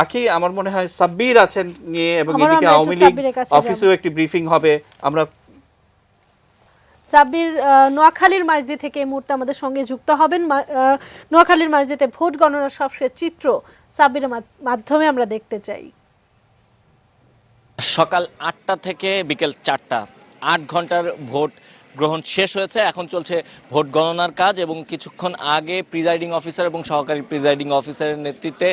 আখি আমার মনে হয় সাব্বির আছেন নিয়ে, এবং আমারও এদিকে আমরা একটু আওয়ামী লীগ সাব্বিরের কাছে যাব। অফিসেও একটি ব্রিফিং হবে। আমরা সাব্বির নোয়াখালীর মাইজদি থেকে এই মুহূর্তে আমাদের সঙ্গে যুক্ত হবেন। নোয়াখালীর মাইজদিতে ভোট গণনার সবশেষ চিত্র সাব্বিরের মাধ্যমে আমরা দেখতে চাই। সকাল ৮টা থেকে বিকেল ৪টা, ৮ ঘন্টার ভোট গ্রহণ শেষ হয়েছে। এখন চলছে ভোট গণনার কাজ, এবং কিছুক্ষণ আগে প্রিজাইডিং অফিসার এবং সহকারী প্রিজাইডিং অফিসারের নেতৃত্বে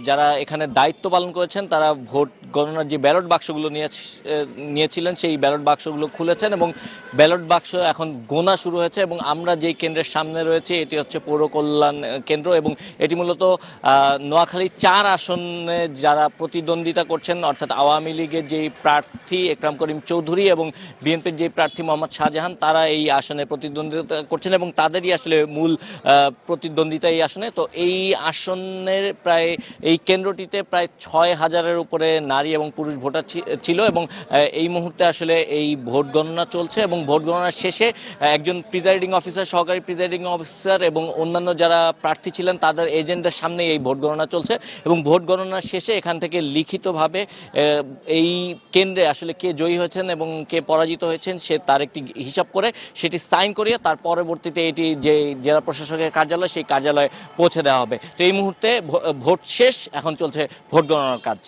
যারা এখানে দায়িত্ব পালন করেছেন তারা ভোট গণনার যে ব্যালট বাক্সগুলো নিয়েছিলেন সেই ব্যালট বাক্সগুলো খুলেছেন, এবং ব্যালট বাক্স এখন গোনা শুরু হয়েছে। এবং আমরা যেই কেন্দ্রের সামনে রয়েছে এটি হচ্ছে পৌর কল্যাণ কেন্দ্র, এবং এটি মূলত নোয়াখালী ৪ আসনে যারা প্রতিদ্বন্দ্বিতা করছেন, অর্থাৎ আওয়ামী লীগের যেই প্রার্থী একরাম করিম চৌধুরী এবং বিএনপির যেই প্রার্থী মোহাম্মদ শাহজাহান, তারা এই আসনে প্রতিদ্বন্দ্বিতা করছেন, এবং তাদেরই আসলে মূল প্রতিদ্বন্দ্বিতা এই আসনে। তো এই আসনের প্রায় এই কেন্দ্রটিতে প্রায় ৬,০০০-এর উপরে নারী এবং পুরুষ ভোটার ছিল, এবং এই মুহূর্তে আসলে এই ভোট গণনা চলছে। এবং ভোট গণনার শেষে একজন প্রিজাইডিং অফিসার, সহকারী প্রিজাইডিং অফিসার এবং অন্যান্য যারা প্রার্থী ছিলেন তাদের এজেন্টদের সামনে এই ভোট গণনা চলছে, এবং ভোট গণনার শেষে এখান থেকে লিখিতভাবে এই কেন্দ্রে আসলে কে জয়ী হয়েছেন এবং কে পরাজিত হয়েছেন সে তার একটি হিসাব করে সেটি সাইন করিয়ে তার পরবর্তীতে এটি যে জেলা প্রশাসকের কার্যালয় সেই কার্যালয়ে পৌঁছে দেওয়া হবে। তো এই মুহূর্তে ভোট শেষ, এখন চলছে ভোট গণনার কাজ।